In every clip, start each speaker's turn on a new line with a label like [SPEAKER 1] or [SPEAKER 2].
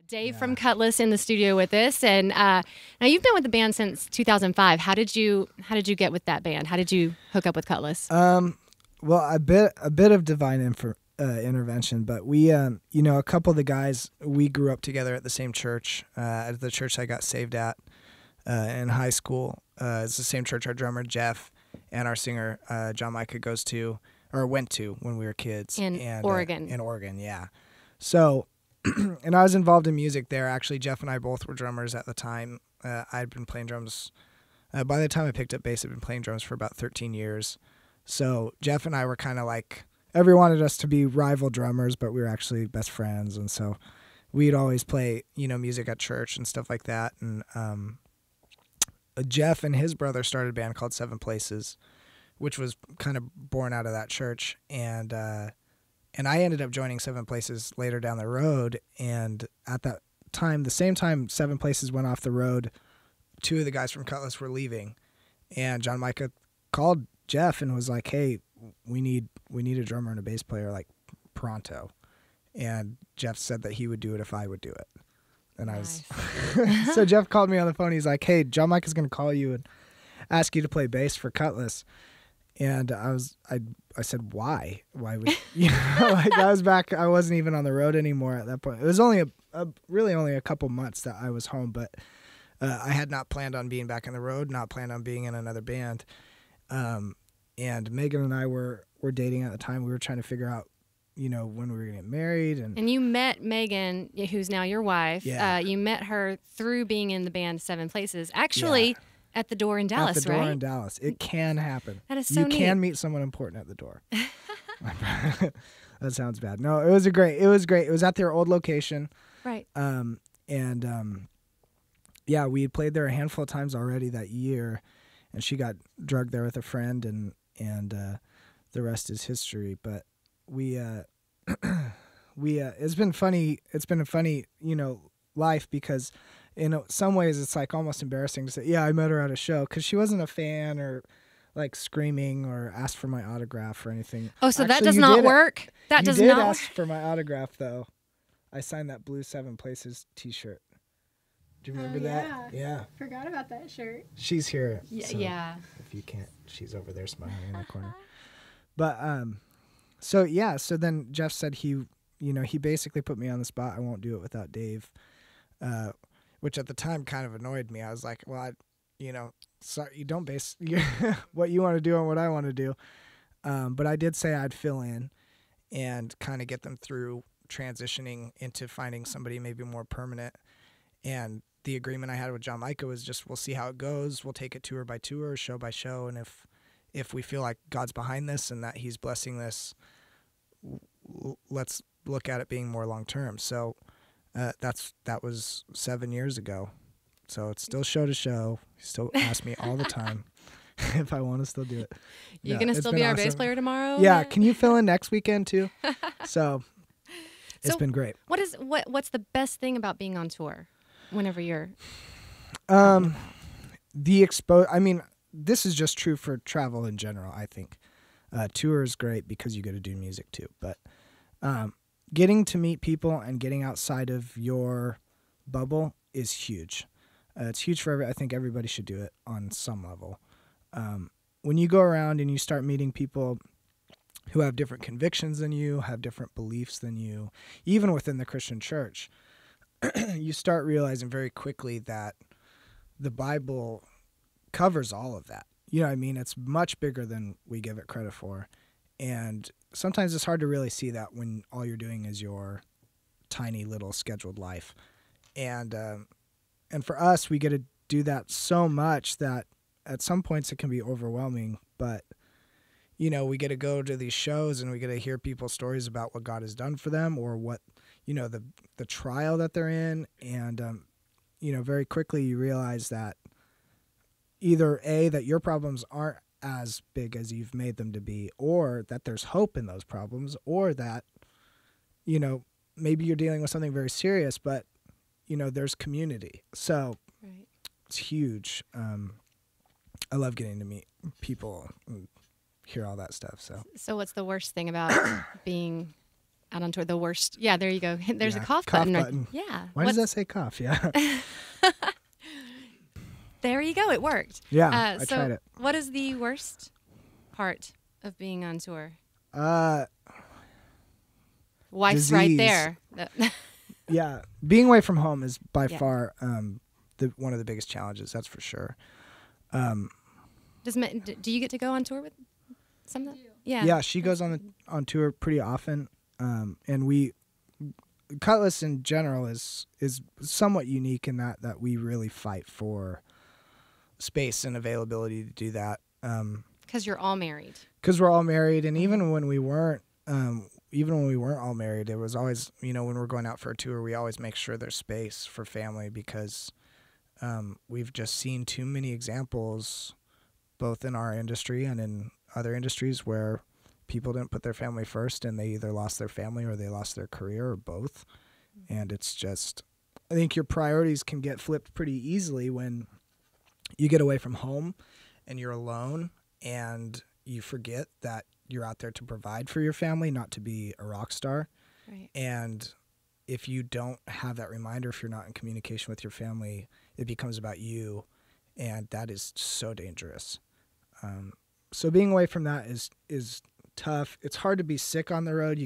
[SPEAKER 1] Dave from Cutless in the studio with us, and now you've been with the band since 2005. How did you get with that band? How did you hook up with Cutless?
[SPEAKER 2] Well, a bit of divine intervention, but we, a couple of the guys, we grew up together at the same church, at the church I got saved at in high school. It's the same church our drummer Jeff and our singer John Micah goes to or went to when we were kids
[SPEAKER 1] in Oregon.
[SPEAKER 2] In Oregon, yeah. So. And I was involved in music there. Actually, Jeff and I both were drummers at the time. I'd been playing drums. By the time I picked up bass, I'd been playing drums for about 13 years. So Jeff and I were kind of like, everyone wanted us to be rival drummers, but we were actually best friends. And so we'd always play, music at church and stuff like that. And Jeff and his brother started a band called Seven Places, which was kind of born out of that church. And I ended up joining Seven Places later down the road. And at that time, the same time Seven Places went off the road, two of the guys from Cutless were leaving. And John Micah called Jeff and was like, hey, we need a drummer and a bass player, like, pronto. And Jeff said that he would do it if I would do it. And
[SPEAKER 1] nice.
[SPEAKER 2] I was... So Jeff called me on the phone. He's like, hey, John Micah's going to call you and ask you to play bass for Cutless. And I said, why? Why would like I was back. I wasn't even on the road anymore at that point. It was only really only a couple months that I was home, but I had not planned on being back on the road, not planned on being in another band. And Megan and I were dating at the time. We were trying to figure out, when we were going to get married.
[SPEAKER 1] And you met Megan, who's now your wife.
[SPEAKER 2] Yeah.
[SPEAKER 1] You met her through being in the band Seven Places. Actually. Yeah. At the door in Dallas, right?
[SPEAKER 2] At the door in Dallas. It can happen.
[SPEAKER 1] That is so neat.
[SPEAKER 2] You can meet someone important at the door. That sounds bad. No, it was great. It was at their old location.
[SPEAKER 1] Right.
[SPEAKER 2] Yeah, we had played there a handful of times already that year, and she got drugged there with a friend, and the rest is history. But it's been funny. It's been a funny, life because in some ways it's like almost embarrassing to say, yeah, I met her at a show, because she wasn't a fan or like screaming or asked for my autograph or anything.
[SPEAKER 1] Oh, so that does not work? That does not
[SPEAKER 2] work. You did ask for my autograph, though. I signed that blue Seven Places t-shirt. Do you remember that? Yeah.
[SPEAKER 3] Forgot about that shirt.
[SPEAKER 2] She's here.
[SPEAKER 1] Yeah.
[SPEAKER 2] If you can't, she's over there smiling in the corner. But, so then Jeff said he basically put me on the spot. I won't do it without Dave. Which at the time kind of annoyed me. I was like, well, sorry, you don't base what you want to do on what I want to do. But I did say I'd fill in and kind of get them through transitioning into finding somebody maybe more permanent. And the agreement I had with John Micah was just, we'll see how it goes. We'll take it tour by tour, show by show. And if we feel like God's behind this and that he's blessing this, let's look at it being more long-term. So, that was 7 years ago, so it's still show to show. He still asks me all the time if I want to still do it.
[SPEAKER 1] You gonna still be our bass player tomorrow?
[SPEAKER 2] Yeah. Can you fill in next weekend too? So it's been great.
[SPEAKER 1] What's the best thing about being on tour? Whenever you're,
[SPEAKER 2] I mean, this is just true for travel in general. I think tour is great because you get to do music too, but. Getting to meet people and getting outside of your bubble is huge. It's huge for I think everybody should do it on some level. When you go around and you start meeting people who have different convictions than you, have different beliefs than you, even within the Christian church, you start realizing very quickly that the Bible covers all of that. You know what I mean? It's much bigger than we give it credit for. And sometimes it's hard to really see that when all you're doing is your tiny little scheduled life. And for us, we get to do that so much that at some points it can be overwhelming. But, we get to go to these shows and we get to hear people's stories about what God has done for them or what, the trial that they're in. And, very quickly you realize that either that your problems aren't as big as you've made them to be, or that there's hope in those problems, or that, maybe you're dealing with something very serious, but, there's community. So
[SPEAKER 1] right.
[SPEAKER 2] It's huge. I love getting to meet people and hear all that stuff. So
[SPEAKER 1] what's the worst thing about being out on tour? The worst. Yeah, there you go. There's a cough
[SPEAKER 2] cough
[SPEAKER 1] button.
[SPEAKER 2] button.
[SPEAKER 1] Yeah.
[SPEAKER 2] Why does that say cough? Yeah.
[SPEAKER 1] There you go. It worked.
[SPEAKER 2] Yeah, I
[SPEAKER 1] so
[SPEAKER 2] tried it.
[SPEAKER 1] what is the worst part of being on tour? Wife's right
[SPEAKER 2] Disease.
[SPEAKER 1] there.
[SPEAKER 2] Yeah, being away from home is by
[SPEAKER 1] Yeah.
[SPEAKER 2] far one of the biggest challenges. That's for sure.
[SPEAKER 1] Do you get to go on tour with something? Yeah.
[SPEAKER 2] Yeah, she goes on tour pretty often, and Cutless in general is somewhat unique in that we really fight for space and availability to do that.
[SPEAKER 1] Because you're all married.
[SPEAKER 2] Because we're all married, and even when we weren't all married, it was always, when we're going out for a tour, we always make sure there's space for family because we've just seen too many examples, both in our industry and in other industries, where people didn't put their family first and they either lost their family or they lost their career or both. And it's just, I think your priorities can get flipped pretty easily when you get away from home and you're alone and you forget that you're out there to provide for your family, not to be a rock star.
[SPEAKER 1] Right.
[SPEAKER 2] And if you don't have that reminder, if you're not in communication with your family, it becomes about you, and that is so dangerous. So being away from that is tough. It's hard to be sick on the road.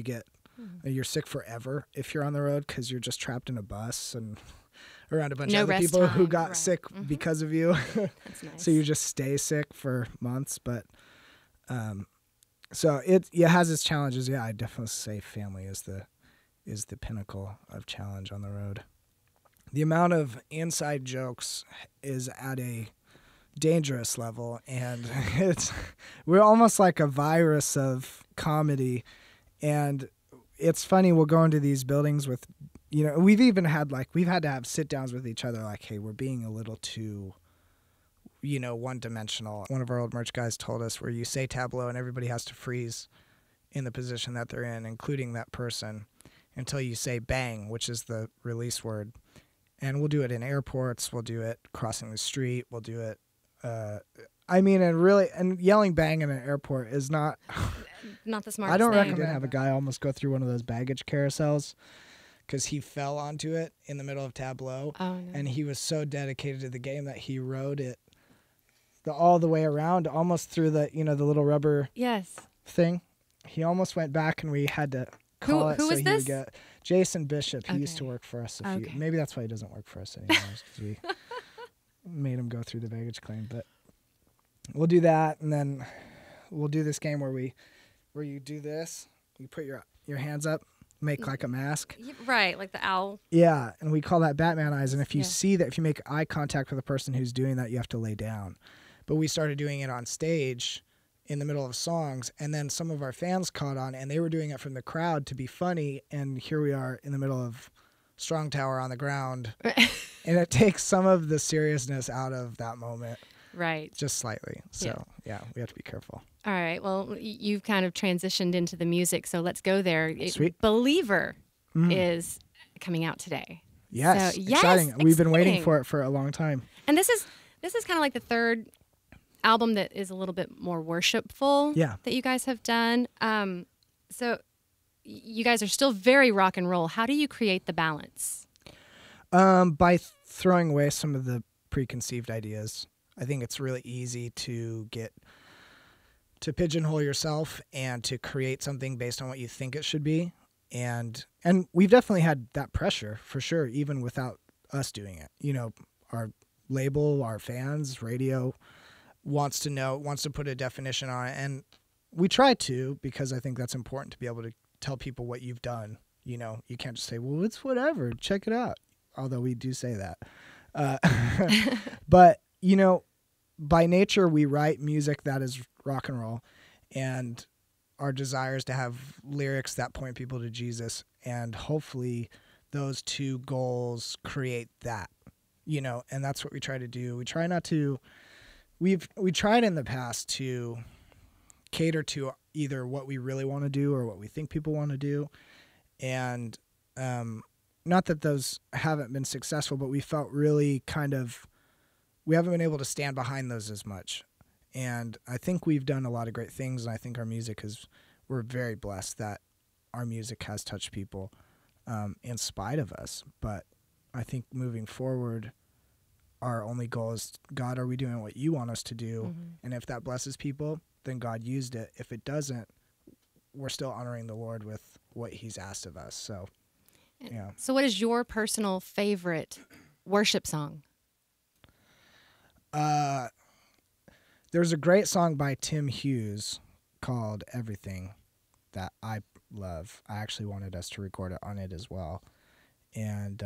[SPEAKER 2] You're sick forever if you're on the road because you're just trapped in a bus and around a bunch of other people who got sick because of you.
[SPEAKER 1] That's nice.
[SPEAKER 2] So you just stay sick for months. But so it has its challenges. Yeah, I definitely say family is the pinnacle of challenge on the road. The amount of inside jokes is at a dangerous level, and we're almost like a virus of comedy. And it's funny, we'll go into these buildings with, we've had to have sit downs with each other like, hey, we're being a little too one dimensional. One of our old merch guys told us where you say tableau and everybody has to freeze in the position that they're in, including that person, until you say bang, which is the release word. And we'll do it in airports, we'll do it crossing the street, we'll do it and yelling bang in an airport is not
[SPEAKER 1] not the smartest
[SPEAKER 2] I don't
[SPEAKER 1] thing.
[SPEAKER 2] recommend have a guy almost go through one of those baggage carousels because he fell onto it in the middle of tableau.
[SPEAKER 1] Oh, no.
[SPEAKER 2] And he was so dedicated to the game that he rode it all the way around, almost through the the little rubber thing. He almost went back, and we had to call it.
[SPEAKER 1] Who
[SPEAKER 2] so
[SPEAKER 1] is
[SPEAKER 2] he
[SPEAKER 1] this?
[SPEAKER 2] would get Jason Bishop. He
[SPEAKER 1] Okay.
[SPEAKER 2] used to work for us.
[SPEAKER 1] Okay.
[SPEAKER 2] Maybe that's why he doesn't work for us anymore, because we made him go through the baggage claim. But we'll do that, and then we'll do this game where you do this. You put your hands up, make like a mask.
[SPEAKER 1] Right, like the owl.
[SPEAKER 2] Yeah, and we call that Batman eyes. And if you
[SPEAKER 1] Yeah.
[SPEAKER 2] see that, if you make eye contact with the person who's doing that, you have to lay down. But we started doing it on stage in the middle of songs, and then some of our fans caught on, and they were doing it from the crowd to be funny, and here we are in the middle of Strong Tower on the ground. And it takes some of the seriousness out of that moment.
[SPEAKER 1] Right.
[SPEAKER 2] Just slightly. So, yeah, we have to be careful.
[SPEAKER 1] All right. Well, you've kind of transitioned into the music, so let's go there.
[SPEAKER 2] Sweet.
[SPEAKER 1] Believer is coming out today.
[SPEAKER 2] Yes,
[SPEAKER 1] So,
[SPEAKER 2] exciting. We've been waiting
[SPEAKER 1] exciting.
[SPEAKER 2] for it for a long time.
[SPEAKER 1] And this is kind of like the third album that is a little bit more worshipful that you guys have done. So you guys are still very rock and roll. How do you create the balance?
[SPEAKER 2] By throwing away some of the preconceived ideas. I think it's really easy to pigeonhole yourself and to create something based on what you think it should be. And we've definitely had that pressure for sure, even without us doing it. Our label, our fans, radio wants to put a definition on it. And we try to, because I think that's important to be able to tell people what you've done. You can't just say, well, it's whatever, check it out. Although we do say that. But, by nature, we write music that is rock and roll, and our desire is to have lyrics that point people to Jesus. And hopefully those two goals create that, and that's what we try to do. We try not to, we tried in the past to cater to either what we really want to do or what we think people want to do. And, not that those haven't been successful, but we felt really we haven't been able to stand behind those as much. And I think we've done a lot of great things, and I think our music we're very blessed that our music has touched people in spite of us. But I think moving forward, our only goal is, God, are we doing what you want us to do? Mm-hmm. And if that blesses people, then God used it. If it doesn't, we're still honoring the Lord with what he's asked of us. So, yeah.
[SPEAKER 1] So what is your personal favorite worship song?
[SPEAKER 2] There's a great song by Tim Hughes called Everything that I love. I actually wanted us to record it on it as well. And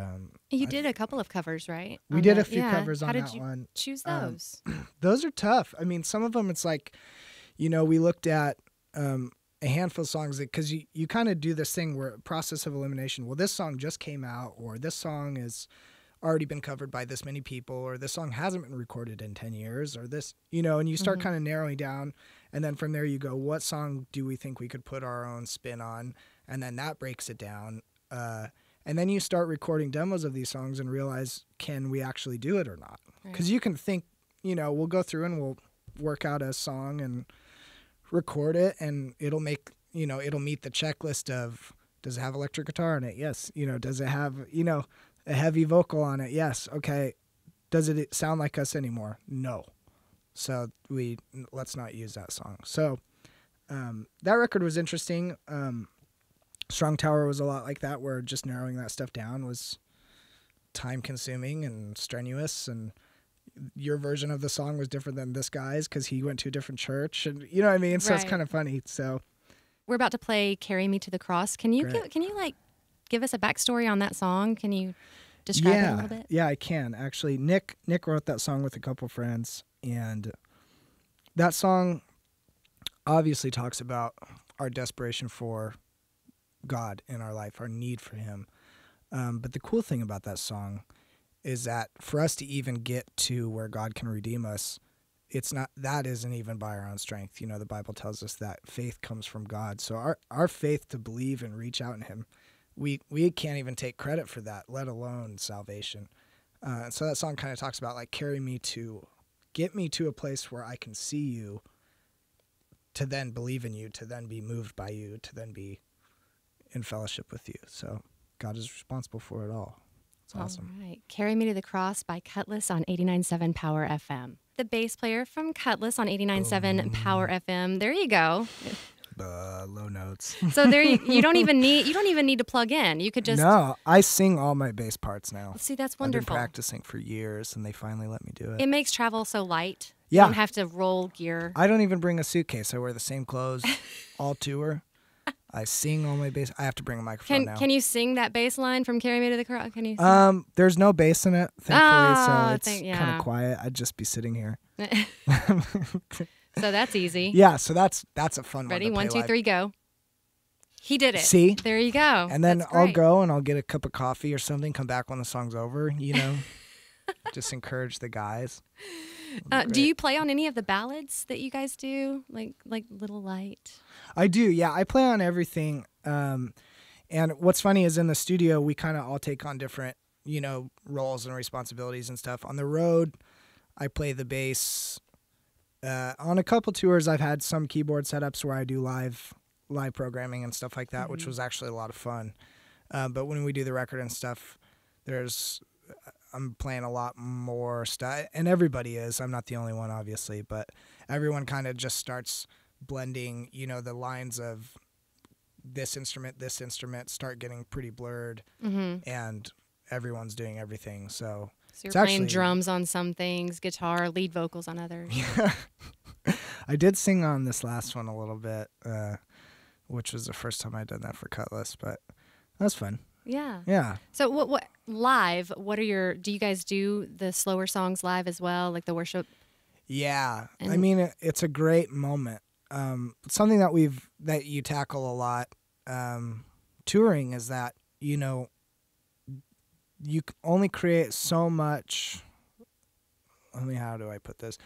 [SPEAKER 1] you did a couple of covers, right?
[SPEAKER 2] We did a few covers on that one.
[SPEAKER 1] How did you choose those?
[SPEAKER 2] Those are tough. I mean, some of them, it's like, we looked at a handful of songs because you kind of do this thing where process of elimination. Well, this song just came out, or this song has already been covered by this many people, or this song hasn't been recorded in 10 years, or this, and you start kind of narrowing down. And then from there you go, what song do we think we could put our own spin on? And then that breaks it down. And then you start recording demos of these songs and realize, can we actually do it or not? Because you can think, we'll go through and we'll work out a song and record it, and it'll make, it'll meet the checklist of, does it have electric guitar in it? Yes. Does it have, a heavy vocal on it? Yes. Okay. Does it sound like us anymore? No. So let's not use that song. So that record was interesting. Strong Tower was a lot like that, where just narrowing that stuff down was time consuming and strenuous, and your version of the song was different than this guy's because he went to a different church, and you know what I mean? So it's kind of funny. So
[SPEAKER 1] we're about to play Carry Me to the Cross. Can you give us a backstory on that song? Can you describe it a little bit?
[SPEAKER 2] Yeah, I can. Actually, Nick wrote that song with a couple friends, and that song obviously talks about our desperation for God in our life, our need for him. But the cool thing about that song is that for us to even get to where God can redeem us, that isn't even by our own strength. The Bible tells us that faith comes from God. So our faith to believe and reach out in him, we can't even take credit for that, let alone salvation. So that song kind of talks about like, get me to a place where I can see you, to then believe in you, to then be moved by you, to then be in fellowship with you. So God is responsible for it all. It's awesome.
[SPEAKER 1] All right. Carry Me to the Cross by Cutless on 89.7 Power FM. The bass player from Cutless on 89.7 Power FM. There you go.
[SPEAKER 2] Low notes.
[SPEAKER 1] So there you don't even need to plug in. You could just
[SPEAKER 2] No, I sing all my bass parts now.
[SPEAKER 1] See, that's wonderful.
[SPEAKER 2] I've been practicing for years, and they finally let me do it.
[SPEAKER 1] It makes travel so light.
[SPEAKER 2] Yeah.
[SPEAKER 1] You don't have to roll gear.
[SPEAKER 2] I don't even bring a suitcase. I wear the same clothes all tour. I sing all my bass. I have to bring a microphone now.
[SPEAKER 1] Can you sing that bass line from Carry Me to the Cross? Can you sing?
[SPEAKER 2] There's no bass in it, thankfully, so it's kind of quiet. I'd just be sitting here.
[SPEAKER 1] So that's easy.
[SPEAKER 2] Yeah, so that's a fun
[SPEAKER 1] Ready?
[SPEAKER 2] one.
[SPEAKER 1] Ready? 1, 2, 3, go. He did it.
[SPEAKER 2] See?
[SPEAKER 1] There you go.
[SPEAKER 2] And then I'll go and I'll get a cup of coffee or something, come back when the song's over, Just encourage the guys.
[SPEAKER 1] Do you play on any of the ballads that you guys do? Like Little Light?
[SPEAKER 2] I do, yeah. I play on everything. And what's funny is in the studio, we kind of all take on different, roles and responsibilities and stuff. On the road, I play the bass. On a couple tours, I've had some keyboard setups where I do live programming and stuff like that, which was actually a lot of fun. But when we do the record and stuff, I'm playing a lot more stuff, and everybody is. I'm not the only one, obviously, but everyone kind of just starts blending, the lines of this instrument start getting pretty blurred, and everyone's doing everything. So
[SPEAKER 1] you're playing drums on some things, guitar, lead vocals on others.
[SPEAKER 2] Yeah. I did sing on this last one a little bit, which was the first time I'd done that for Cutless, but that was fun.
[SPEAKER 1] Yeah.
[SPEAKER 2] Yeah.
[SPEAKER 1] So what live, do you guys do the slower songs live as well, like the worship?
[SPEAKER 2] Yeah. I mean, it's a great moment. Something that you tackle a lot touring is that, you only create so much. How do I put this?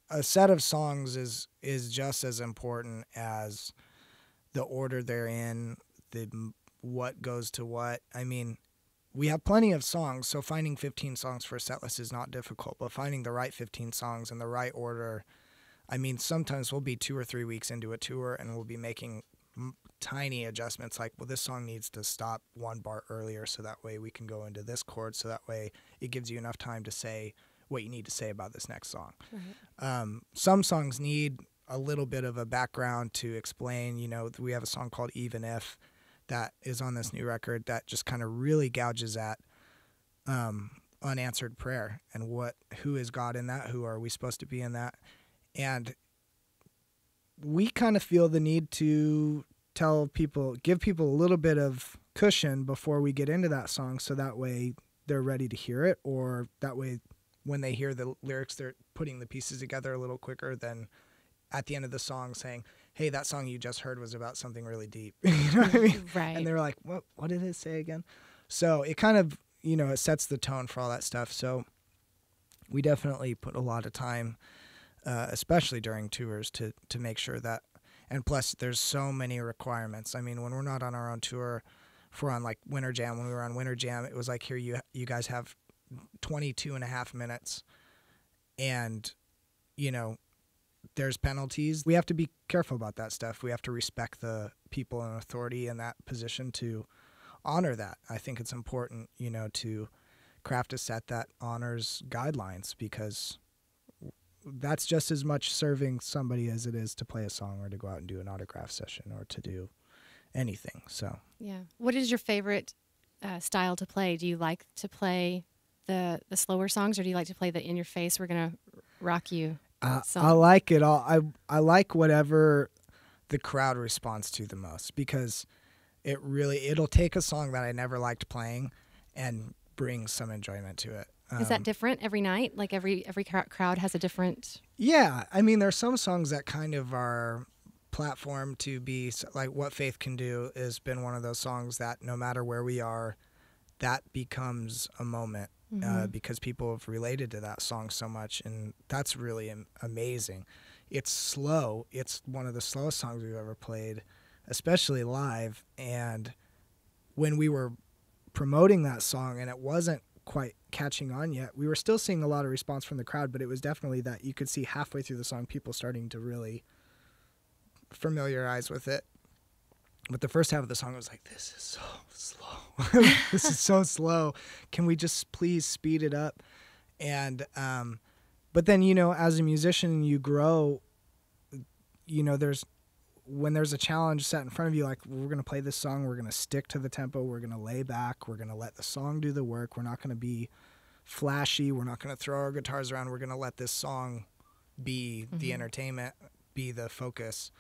[SPEAKER 2] A set of songs is just as important as the order they're in, what goes to what. I mean, we have plenty of songs, so finding 15 songs for a set list is not difficult, but finding the right 15 songs in the right order, I mean, sometimes we'll be 2 or 3 weeks into a tour and we'll be making tiny adjustments, like, well, this song needs to stop one bar earlier so that way we can go into this chord, so that way it gives you enough time to say what you need to say about this next song. Right. Some songs need a little bit of a background to explain. You know, we have a song called Even If that is on this new record that just kind of really gouges at unanswered prayer and who is God in that, who are we supposed to be in that. And we kind of feel the need to give people a little bit of cushion before we get into that song, so that way they're ready to hear it, or that way when they hear the lyrics, they're putting the pieces together a little quicker than at the end of the song saying, hey, that song you just heard was about something really deep. You know what I mean?
[SPEAKER 1] Right.
[SPEAKER 2] And they were like, what did it say again? So it kind of, you know, it sets the tone for all that stuff. So we definitely put a lot of time, especially during tours, to make sure that, and plus there's so many requirements. I mean, when we're not on our own tour, if we're on like Winter Jam, when we were on Winter Jam, it was like, here, you guys have 22 and a half minutes, and, you know, there's penalties. We have to be careful about that stuff. We have to respect the people in authority in that position to honor that. I think it's important, you know, to craft a set that honors guidelines, because that's just as much serving somebody as it is to play a song or to go out and do an autograph session or to do anything. So
[SPEAKER 1] yeah. What is your favorite style to play? Do you like to play the slower songs, or do you like to play the in your face, we're gonna rock you song?
[SPEAKER 2] I like it all. I like whatever the crowd responds to the most, because it'll take a song that I never liked playing and bring some enjoyment to it.
[SPEAKER 1] Is that different every night? Like every crowd has a different...
[SPEAKER 2] Yeah. I mean, there's some songs that kind of are platform to be, like What Faith Can Do has been one of those songs that no matter where we are, that becomes a moment, because people have related to that song so much, and that's really amazing. It's slow. It's one of the slowest songs we've ever played, especially live. And when we were promoting that song and it wasn't quite catching on yet, we were still seeing a lot of response from the crowd, but it was definitely that you could see halfway through the song people starting to really familiarize with it. But the first half of the song was like, this is so slow. This is so slow. Can we just please speed it up? And but then, you know, as a musician, you grow. You know, when there's a challenge set in front of you, like, we're going to play this song, we're going to stick to the tempo, we're going to lay back, we're going to let the song do the work, we're not going to be flashy, we're not going to throw our guitars around, we're going to let this song be the entertainment, be the focus,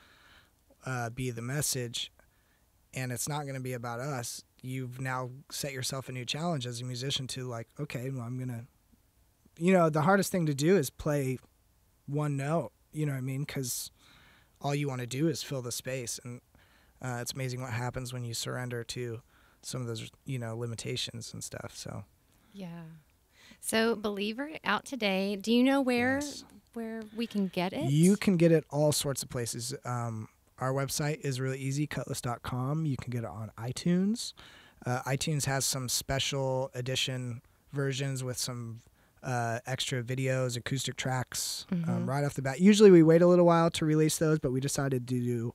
[SPEAKER 2] be the message, and it's not going to be about us. You've now set yourself a new challenge as a musician to, like, okay, well, I'm going to, you know, the hardest thing to do is play one note, you know what I mean? Because all you want to do is fill the space, and it's amazing what happens when you surrender to some of those, you know, limitations and stuff. So
[SPEAKER 1] yeah. So Believer out today. Do you know where we can get it?
[SPEAKER 2] You can get it all sorts of places. Our website is really easy, Cutless.com. You can get it on iTunes. iTunes has some special edition versions with some extra videos, acoustic tracks right off the bat. Usually we wait a little while to release those, but we decided to do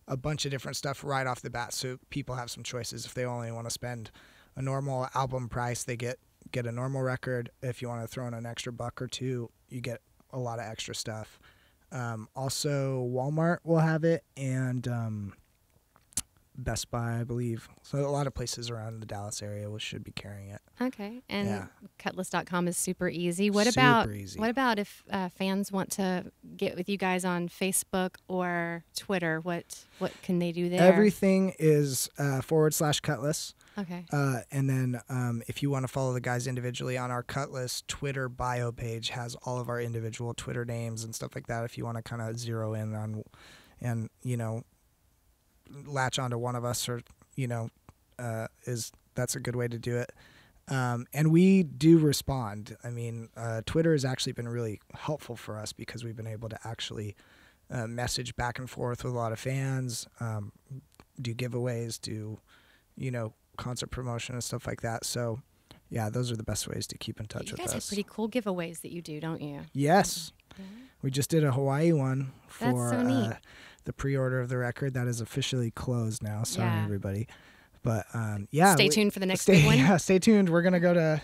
[SPEAKER 2] a bunch of different stuff right off the bat so people have some choices. If they only want to spend a normal album price, they get a normal record. If you want to throw in an extra $1 or $2, you get a lot of extra stuff. Also, Walmart will have it, and Best Buy, I believe. So a lot of places around the Dallas area should be carrying it.
[SPEAKER 1] Okay, and Cutless.com is super easy. What
[SPEAKER 2] Super easy.
[SPEAKER 1] What about if fans want to get with you guys on Facebook or Twitter? What can they do there?
[SPEAKER 2] Everything is /Cutless.
[SPEAKER 1] Okay.
[SPEAKER 2] And then if you want to follow the guys individually, on our Cutless Twitter bio page has all of our individual Twitter names and stuff like that. If you want to kind of zero in on, and, you know, latch onto one of us, or, you know, that's a good way to do it. And we do respond. I mean, Twitter has actually been really helpful for us because we've been able to actually message back and forth with a lot of fans, do giveaways, do, you know, concert promotion and stuff like that. So yeah, those are the best ways to keep in touch with us.
[SPEAKER 1] You guys have pretty cool giveaways that you do, don't you?
[SPEAKER 2] Yes. We just did a Hawaii one for
[SPEAKER 1] That's so neat.
[SPEAKER 2] the pre-order of the record. That is officially closed now. Sorry, everybody. But yeah.
[SPEAKER 1] Stay tuned for the next big one.
[SPEAKER 2] Yeah, stay tuned. We're going to go to,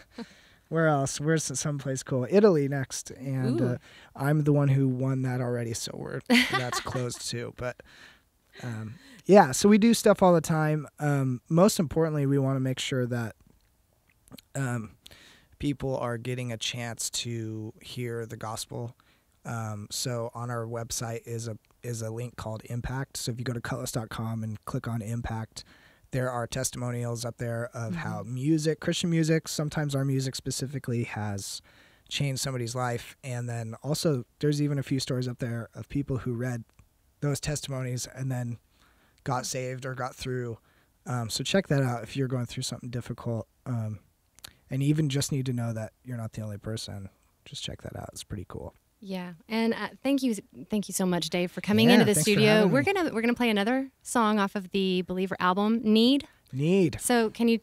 [SPEAKER 2] where else? Where's someplace cool? Italy next. And I'm the one who won that already, so that's closed too. But yeah, so we do stuff all the time. Most importantly, we want to make sure that people are getting a chance to hear the gospel. So on our website is a link called Impact. So if you go to Cutless.com and click on Impact, there are testimonials up there of how Christian music, sometimes our music specifically, has changed somebody's life. And then also there's even a few stories up there of people who read those testimonies and then got saved or got through. So check that out if you're going through something difficult. And even just need to know that you're not the only person. Just check that out. It's pretty cool.
[SPEAKER 1] Yeah, and thank you so much, Dave, for coming into the studio. We're gonna play another song off of the Believer album, Need. So can you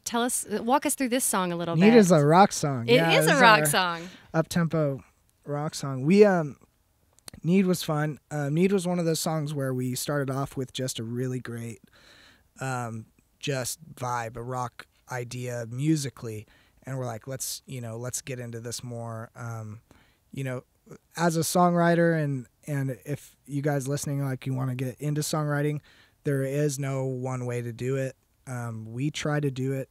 [SPEAKER 1] walk us through this song a little bit?
[SPEAKER 2] Need is a rock song.
[SPEAKER 1] It is a rock song.
[SPEAKER 2] Up-tempo rock song. We Need was fun. Need was one of those songs where we started off with just a really great, just vibe, a rock idea musically, and we're like, let's get into this more. As a songwriter, and if you guys listening, like, you want to get into songwriting, there is no one way to do it. We try to do it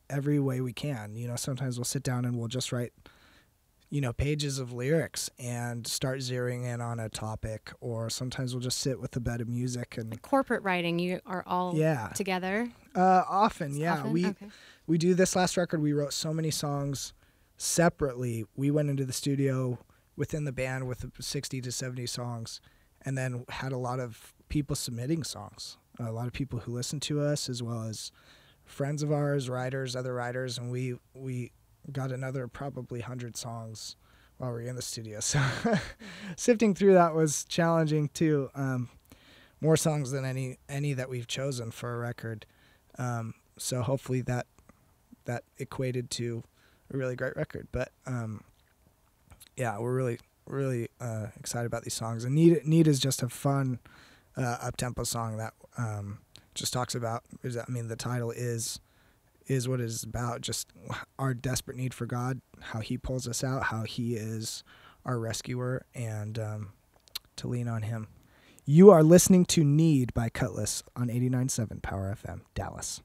[SPEAKER 2] every way we can. Sometimes we'll sit down and we'll just write, pages of lyrics and start zeroing in on a topic, or sometimes we'll just sit with a bed of music. And
[SPEAKER 1] like corporate writing, you are all together?
[SPEAKER 2] Often, yeah.
[SPEAKER 1] Often?
[SPEAKER 2] We do this last record. We wrote so many songs separately. We went into the studio within the band with 60 to 70 songs, and then had a lot of people submitting songs, a lot of people who listen to us, as well as friends of ours, other writers, and we got another probably 100 songs while we were in the studio. So sifting through that was challenging too. More songs than any that we've chosen for a record. So hopefully that equated to a really great record. But yeah, we're really excited about these songs. And Need is just a fun up-tempo song that just talks about, the title is what it is about, just our desperate need for God, how he pulls us out, how he is our rescuer, and to lean on him. You are listening to Need by Cutless on 89.7 PowerFM, Dallas.